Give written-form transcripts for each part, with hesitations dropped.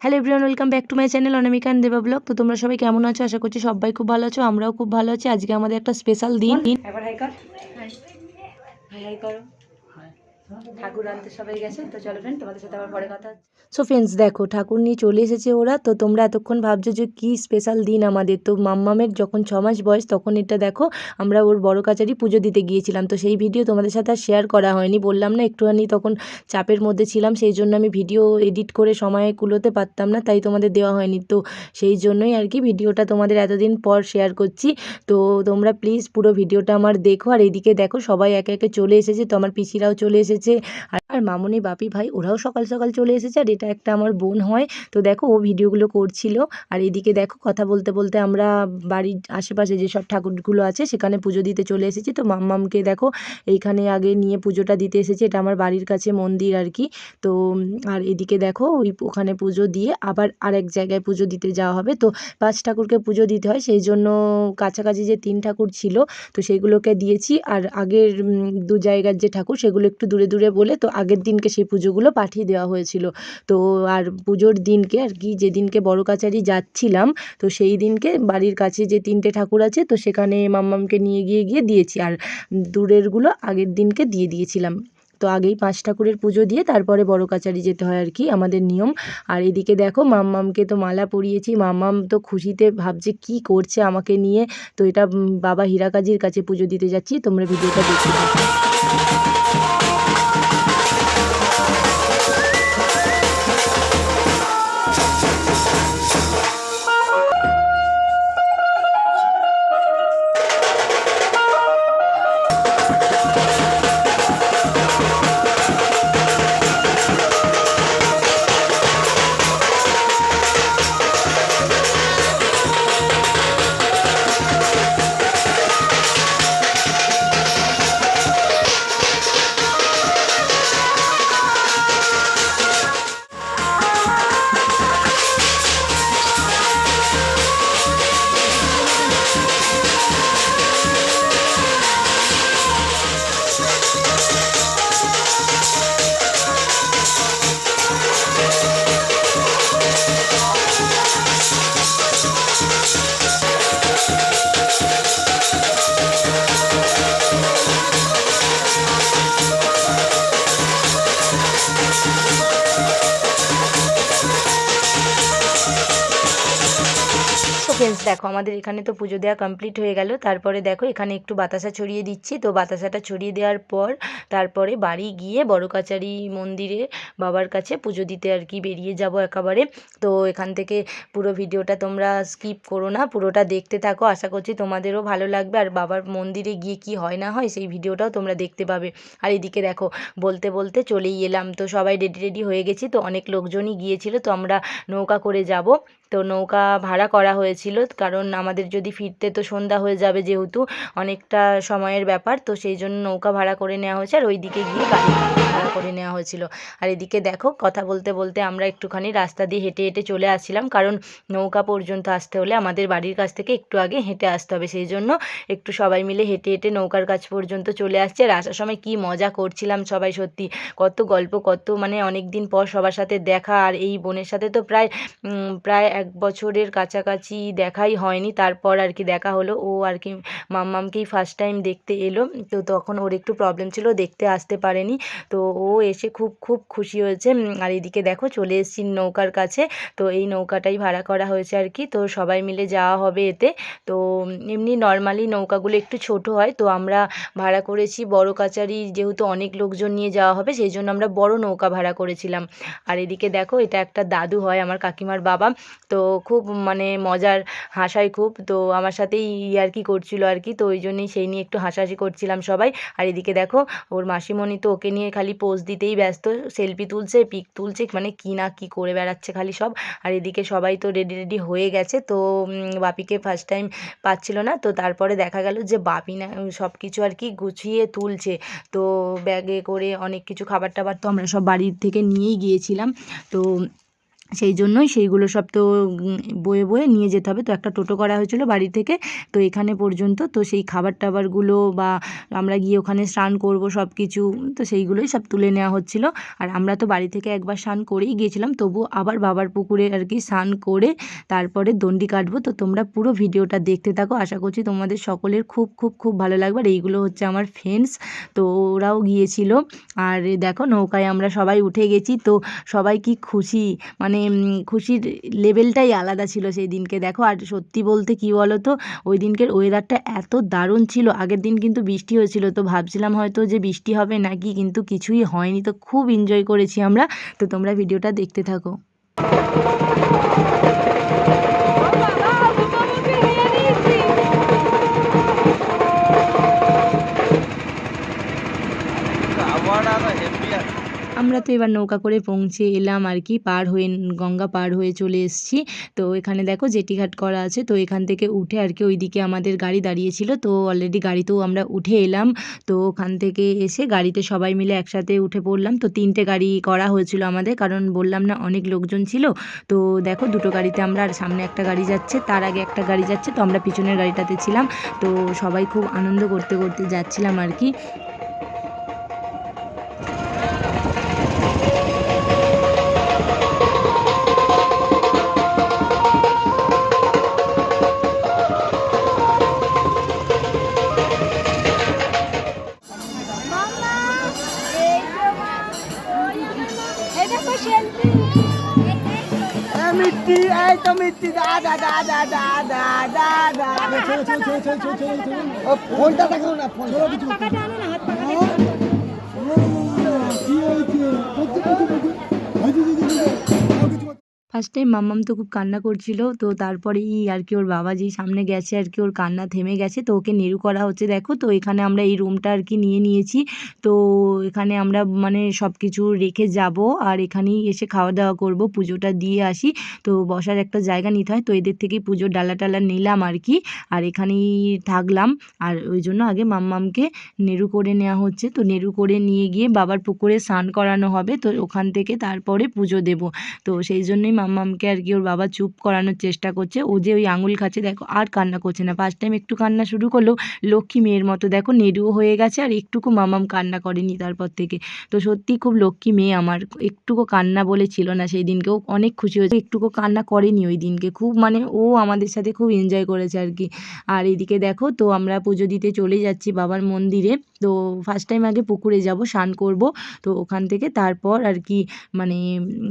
Hello everyone, welcome back to my channel Anamika and Deba blog. তো তোমরা সবাই কেমন আছো? আশা করছি সবাই খুব ভালো আছো, আমরাও খুব ভালো আছি। আজকে আমাদের একটা স্পেশাল দিন। এবার হাই কর, হাই হাই করো। ঠাকুর আনতে সবাই গেছে, তো চলো ফ্রেন্ড, তোমাদের সাথে আবার পরে কথা হচ্ছে। সো ফ্রেন্ডস, দেখো ঠাকুর নিয়ে চলে এসেছে ওরা। তো তোমরা এতক্ষণ ভাবছো যে কী স্পেশাল দিন আমাদের। তো মাম্মামের যখন 6 মাস বয়স তখন এটা দেখো আমরা ওর বড় কাচারি পুজো দিতে গিয়েছিলাম। তো সেই ভিডিও তোমাদের সাথে আর শেয়ার করা হয়নি, বললাম না একটুখানি তখন চাপের মধ্যে ছিলাম, সেই জন্য আমি ভিডিও এডিট করে সময় কুলোতে পারতাম না, তাই তোমাদের দেওয়া হয়নি। তো সেই জন্যই আর কি ভিডিওটা তোমাদের এতদিন পর শেয়ার করছি। তো তোমরা প্লিজ পুরো ভিডিওটা আমার দেখো। আর এদিকে দেখো সবাই একে একে চলে এসেছে। তো আমার পিসিরাও চলে এসেছে, আর মামনি বাপি ভাই ওরাও সকাল সকাল চলে এসেছে। আর এটা একটা আমার বোন হয়। তো দেখো ও ভিডিওগুলো করছিল। আর এদিকে দেখো কথা বলতে বলতে আমরা বাড়ির আশেপাশে যেসব ঠাকুরগুলো আছে সেখানে পুজো দিতে চলে এসেছি। তো মাম্মামকে দেখো এইখানে আগে নিয়ে পুজোটা দিতে এসেছি। এটা আমার বাড়ির কাছে মন্দির আর কি। তো আর এদিকে দেখো ওখানে পুজো দিয়ে আবার আরেক জায়গায় পুজো দিতে যাওয়া হবে। তো 5 ঠাকুরকে পুজো দিতে হয়, সেই জন্য কাছাকাছি যে 3 ঠাকুর ছিল তো সেইগুলোকে দিয়েছি। আর আগের 2 জায়গার যে ঠাকুর সেগুলো একটু দূরে দূরে বলে তো আগের দিনকে সেই পুজোগুলো পাঠিয়ে দেওয়া হয়েছিল। তো আর পুজোর দিনকে আর কি যেদিনকে বড় কাচারি যাচ্ছিলাম তো সেই দিনকে বাড়ির কাছে যে 3টে ঠাকুর আছে তো সেখানে মাম্মামকে নিয়ে গিয়ে দিয়েছি। আর দূরেরগুলো আগের দিনকে দিয়ে দিয়েছিলাম। তো আগেই 5 ঠাকুরের পুজো দিয়ে তারপরে বড় কাচারি যেতে হয় আর কি, আমাদের নিয়ম। আর এদিকে দেখো মাম্মামকে তো মালা পরিয়েছি। মাম্মাম তো খুশিতে ভাবছে কি করছে আমাকে নিয়ে। তো এটা বাবা হীরাকাজির কাছে পুজো দিতে যাচ্ছি, তোমরা ভিডিওটা দেখতে থাকো। ফ্রেন্ডস দেখো আমাদের এখানে তো পুজো দেওয়া কমপ্লিট হয়ে গেল। তারপরে দেখো এখানে একটু বাতাসা ছড়িয়ে দিচ্ছি। তো বাতাসাটা ছড়িয়ে দেওয়ার পর তারপরে বাড়ি গিয়ে বড় কাচারি মন্দিরে বাবার কাছে পুজো দিতে আর কি বেরিয়ে যাব একেবারে। তো এখান থেকে পুরো ভিডিওটা তোমরা স্কিপ করো না, পুরোটা দেখতে থাকো, আশা করছি তোমাদেরও ভালো লাগবে। আর বাবার মন্দিরে গিয়ে কি হয় না হয় সেই ভিডিওটাও তোমরা দেখতে পাবে। আর এদিকে দেখো বলতে বলতে চলেই এলাম। তো সবাই রেডি হয়ে গেছি। তো অনেক লোকজনই গিয়েছিল। তো আমরা নৌকা করে যাব। তো নৌকা ভাড়া করা হয়েছিল, কারণ আমাদের যদি ফিরতে তো সন্ধ্যা হয়ে যাবে, যেহেতু অনেকটা সময়ের ব্যাপার। তো সেই জন্য নৌকা ভাড়া করে নেওয়া হয়েছে, আর ওই দিকে গিয়ে গাড়ি ভাড়া করে নেওয়া হয়েছিল। আর এদিকে দেখো কথা বলতে বলতে আমরা একটুখানি রাস্তা দিয়ে হেঁটে হেঁটে চলে আসছিলাম, কারণ নৌকা পর্যন্ত আসতে হলে আমাদের বাড়ির কাছ থেকে একটু আগে হেঁটে আসতে হবে। সেই জন্য একটু সবাই মিলে হেঁটে হেঁটে নৌকার কাছ পর্যন্ত চলে আসছে। আর আসার সময় কি মজা করছিলাম সবাই, সত্যি কত গল্প, কত মানে অনেক দিন পর সবার সাথে দেখা। আর এই বোনের সাথে তো প্রায় 1 বছরের কাছাকাছি দেখাই হয়নি, তারপর আর কি দেখা হলো। ও আর কি মাম্মামকেই ফার্স্ট টাইম দেখতে এলো। তো তখন ওর একটু প্রবলেম ছিল, দেখতে আসতে পারেনি। তো ও এসে খুব খুব খুশি হয়েছে। আর এদিকে দেখো চলে এসেছি নৌকার কাছে। তো এই নৌকাটাই ভাড়া করা হয়েছে আর কি। তো সবাই মিলে যাওয়া হবে এতে। তো এমনি নর্মালি নৌকাগুলো একটু ছোট হয়, তো আমরা ভাড়া করেছি বড় কাচারি, যেহেতু অনেক লোকজন নিয়ে যাওয়া হবে সেই জন্য আমরা বড় নৌকা ভাড়া করেছিলাম। আর এদিকে দেখো এটা একটা দাদু হয় আমার কাকিমার বাবা। তো খুব মানে মজার, হাসায় খুব। তো আমার সাথেই ইয়ার্কি করছিল আর কি। তো ওই জন্যই সেই নিয়ে একটু হাসাহাসি করছিলাম সবাই। আর এদিকে দেখো ওর মাসিমণি তো ওকে নিয়ে খালি পোজ দিতেই ব্যস্ত, সেলফি তুলছে, পিক তুলছে, মানে কি না কি করে বেড়াচ্ছে খালি সব। আর এদিকে সবাই তো রেডি হয়ে গেছে। তো বাপিকে ফার্স্ট টাইম পাচ্ছিল না। তো তারপরে দেখা গেল যে বাপি না সব কিছু আর কি গুছিয়ে তুলছে। তো ব্যাগে করে অনেক কিছু খাবার টাবার তো আমরা সব বাড়ির থেকে নিয়েই গিয়েছিলাম। তো সেই জন্যই সেইগুলো সব তো বয়ে বয়ে নিয়ে যেতে হবে। তো একটা টোটো করা হয়েছিল বাড়ি থেকে, তো এখানে পর্যন্ত। তো সেই খাবার টাবারগুলো বা আমরা গিয়ে ওখানে স্নান করব সব কিছু, তো সেইগুলোই সব তুলে নেওয়া হচ্ছিল। আর আমরা তো বাড়ি থেকে একবার স্নান করেই গিয়েছিলাম, তবু আবার বাবার পুকুরে আর কি স্নান করে তারপরে দণ্ডি কাটবো। তো তোমরা পুরো ভিডিওটা দেখতে থাকো, আশা করছি তোমাদের সকলের খুব খুব খুব ভালো লাগবে। আর এইগুলো হচ্ছে আমার ফ্রেন্ডস, তো ওরাও গিয়েছিল। আর দেখো নৌকায় আমরা সবাই উঠে গেছি, তো সবাই কি খুশি, মানে খুশির লেভেলটাই আলাদা ছিল সেই দিনকে। দেখো আর সত্যি বলতে কি বলো তো, ওই দিনকের ওয়েদারটা এত দারুণ ছিল। আগের দিন কিন্তু বৃষ্টি হয়েছিল, তো ভাবছিলাম হয়তো যে বৃষ্টি হবে নাকি, কিন্তু কিছুই হয়নি। তো খুব এনজয় করেছি আমরা। তো তোমরা ভিডিওটা দেখতে থাকো। আমরা তো এবার নৌকা করে পৌঁছে এলাম আর কি, পার হয়ে গঙ্গা পার হয়ে চলে এসেছি। তো এখানে দেখো জেটিঘাট করা আছে, তো এখান থেকে উঠে আর কি ওইদিকে আমাদের গাড়ি দাঁড়িয়েছিল, তো অলরেডি গাড়িতেও আমরা উঠে এলাম। তো ওখান থেকে এসে গাড়িতে সবাই মিলে একসাথে উঠে পড়লাম। তো 3টে গাড়ি করা হয়েছিল আমাদের, কারণ বললাম না অনেক লোকজন ছিল। তো দেখো দুটো গাড়িতে আমরা, আর সামনে একটা গাড়ি যাচ্ছে, তার আগে একটা গাড়ি যাচ্ছে, তো আমরা পিছনের গাড়িটাতে ছিলাম। তো সবাই খুব আনন্দ করতে করতে যাচ্ছিলাম আর কি। মিষ্টি এই তো মিষ্টি দাদা দাদা দাদা দাদা ফোনটা দেখো না, ফোন ফার্স্ট টাইম মাম্মাম তো খুব কান্না করছিল, তো তারপরেই আর কি ওর বাবা যেই সামনে গেছে আর কি, ওর কান্না থেমে গেছে, তো ওকে নেড়ু করা হচ্ছে। দেখো তো এখানে আমরা এই রুমটা আর কি নিয়ে নিয়েছি, তো এখানে আমরা মানে সব কিছু রেখে যাব, আর এখানেই এসে খাওয়া দাওয়া করব, পুজোটা দিয়ে আসি। তো বসার একটা জায়গা নিতে হয়, তো এদের থেকেই পুজোর ডালা টালা নিলাম আর কি, আর এখানেই থাকলাম। আর ওই জন্য আগে মাম্মামকে নেড়ু করে নেওয়া হচ্ছে, তো নেড়ু করে নিয়ে গিয়ে বাবার পুকুরে স্নান করানো হবে, তো ওখান থেকে তারপরে পুজো দেব। তো সেই জন্যই মাম্মামকে আর কি ওর বাবা চুপ করানোর চেষ্টা করছে। ও যে ওই আঙুল খাচ্ছে, দেখো আর কান্না করছে না। ফার্স্ট টাইম একটু কান্না শুরু করলেও লক্ষ্মী মেয়ের মতো দেখো নেড়ুও হয়ে গেছে, আর একটুকু মাম্মাম কান্না করেনি তারপর থেকে। তো সত্যি খুব লক্ষ্মী মেয়ে আমার, একটুকু কান্না বলে ছিল না সেই দিনকে। ও অনেক খুশি হয়েছে, একটুকু কান্না করেনি ওই দিনকে। খুব মানে ও আমাদের সাথে খুব এনজয় করেছে আর কি। আর এদিকে দেখো তো আমরা পুজো দিতে চলে যাচ্ছি বাবার মন্দিরে। তো ফার্স্ট টাইম আগে পুকুরে যাব, স্নান করব, তো ওখান থেকে তারপর আর কি মানে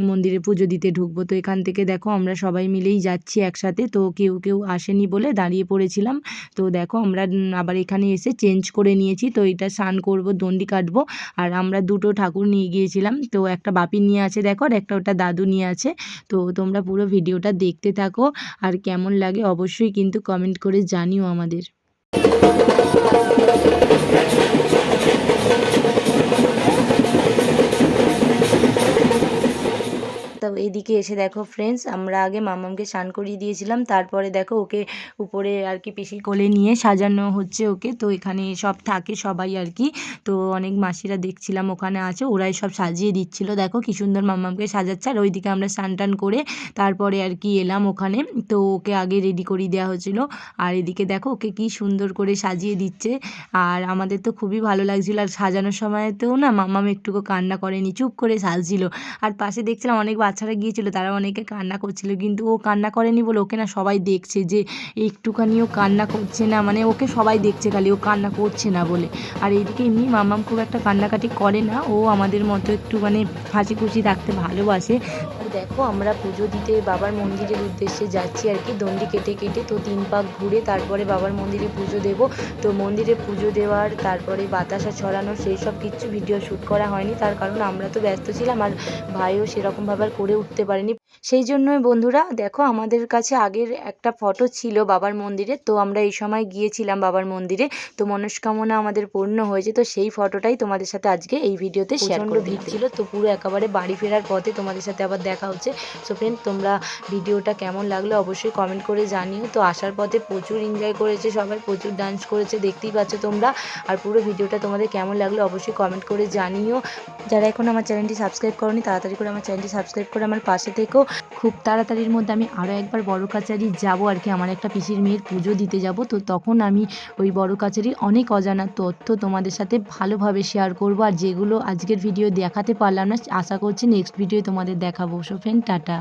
মন্দিরে পুজো দিতে ঢুকবো। তো এখান থেকে দেখো আমরা সবাই মিলেই যাচ্ছি একসাথে, তো কেউ কেউ আসেনি বলে দাঁড়িয়ে পড়েছিলাম। তো দেখো আমরা আবার এখানে এসে চেঞ্জ করে নিয়েছি, তো এটা স্নান করব, দণ্ডি কাটবো। আর আমরা দুটো ঠাকুর নিয়ে গিয়েছিলাম, তো একটা বাপি নিয়ে আছে দেখো, আর একটা ওটা দাদু নিয়ে আছে। তো তোমরা পুরো ভিডিওটা দেখতে থাকো, আর কেমন লাগে অবশ্যই কিন্তু কমেন্ট করে জানিও আমাদের। তো এইদিকে এসে দেখো ফ্রেন্ডস, আমরা আগে মামামকে স্নান করিয়ে দিয়েছিলাম, তারপরে দেখো ওকে উপরে আর কি পিসির কোলে নিয়ে সাজানো হচ্ছে ওকে। তো এখানে সব থাকে সবাই আর কি, তো অনেক মাসিরা দেখছিলাম ওখানে আছে, ওরাই সব সাজিয়ে দিচ্ছিল। দেখো কি সুন্দর মামামকে সাজাচ্ছে। আর ওইদিকে আমরা স্নান টান করে তারপরে আর কি এলাম ওখানে, তো ওকে আগে রেডি করিয়ে দেওয়া হয়েছিল। আর এদিকে দেখো ওকে কি সুন্দর করে সাজিয়ে দিচ্ছে, আর আমাদের তো খুবই ভালো লাগছিল। আর সাজানোর সময়তেও না মামাম একটুকু কান্না করেনি, চুপ করে সাজছিল। আর পাশে দেখছিলাম অনেক বাচ্চারা গিয়েছিল, তারা অনেকে কান্না করছিল, কিন্তু ও কান্না করেনি বলে ওকে না সবাই দেখছে যে একটুখানিও কান্না করছে না, মানে ওকে সবাই দেখছে খালি, ও কান্না করছে না বলে। আর এইদিকে এমনি মাম্মাম খুব একটা কান্নাকাটি করে না, ও আমাদের মতো একটু মানে হাসি খুশি থাকতে ভালোবাসে। আর দেখো আমরা পুজো দিতে বাবার মন্দিরের উদ্দেশ্যে যাচ্ছি আর কি, দণ্ডি কেটে কেটে, তো 3 পাক ঘুরে তারপরে বাবার মন্দিরে পুজো দেব। তো মন্দিরে পুজো দেওয়ার তারপরে বাতাসা ছড়ানো সেই সব কিছু ভিডিও শ্যুট করা হয়নি, তার কারণ আমরা তো ব্যস্ত ছিলাম, আর ভাইও সেরকমভাবে আর করে উঠতে পারেনি। সেই জন্যই বন্ধুরা দেখো আমাদের কাছে আগের একটা ফটো ছিল বাবার মন্দিরে, তো আমরা এই সময় গিয়েছিলাম বাবার মন্দিরে, তো মনস্কামনা আমাদের পূর্ণ হয়েছে। তো সেই ফটোটাই তোমাদের সাথে আজকে এই ভিডিওতে শেয়ার করে দিচ্ছিল। তো পুরো একেবারে বাড়ি ফেরার পথে তোমাদের সাথে আবার দেখা হচ্ছে। সো ফ্রেন্ড, তোমরা ভিডিওটা কেমন লাগলো অবশ্যই কমেন্ট করে জানিও। তো আসার পথে প্রচুর এনজয় করেছে সবাই, প্রচুর ডান্স করেছে, দেখতেই পাচ্ছ তোমরা। আর পুরো ভিডিওটা তোমাদের কেমন লাগলো অবশ্যই কমেন্ট করে জানিও। যারা এখন আমার চ্যানেলটি সাবস্ক্রাইব করোনি তাড়াতাড়ি করে আমার চ্যানেলটি সাবস্ক্রাইব করে আমার পাশে থেকেও। খুব তাড়াতাড়ির মধ্যে আমি আরও একবার বড় কাচারি যাব আর কি, আমার একটা পিসির মেয়ের পুজো দিতে যাব। তো তখন আমি ওই বড় কাচারির অনেক অজানা তথ্য তোমাদের সাথে ভালোভাবে শেয়ার করব, আর যেগুলো আজকের ভিডিও দেখাতে পারলাম না আশা করছি নেক্সট ভিডিও তোমাদের দেখাবো। So friend, tata.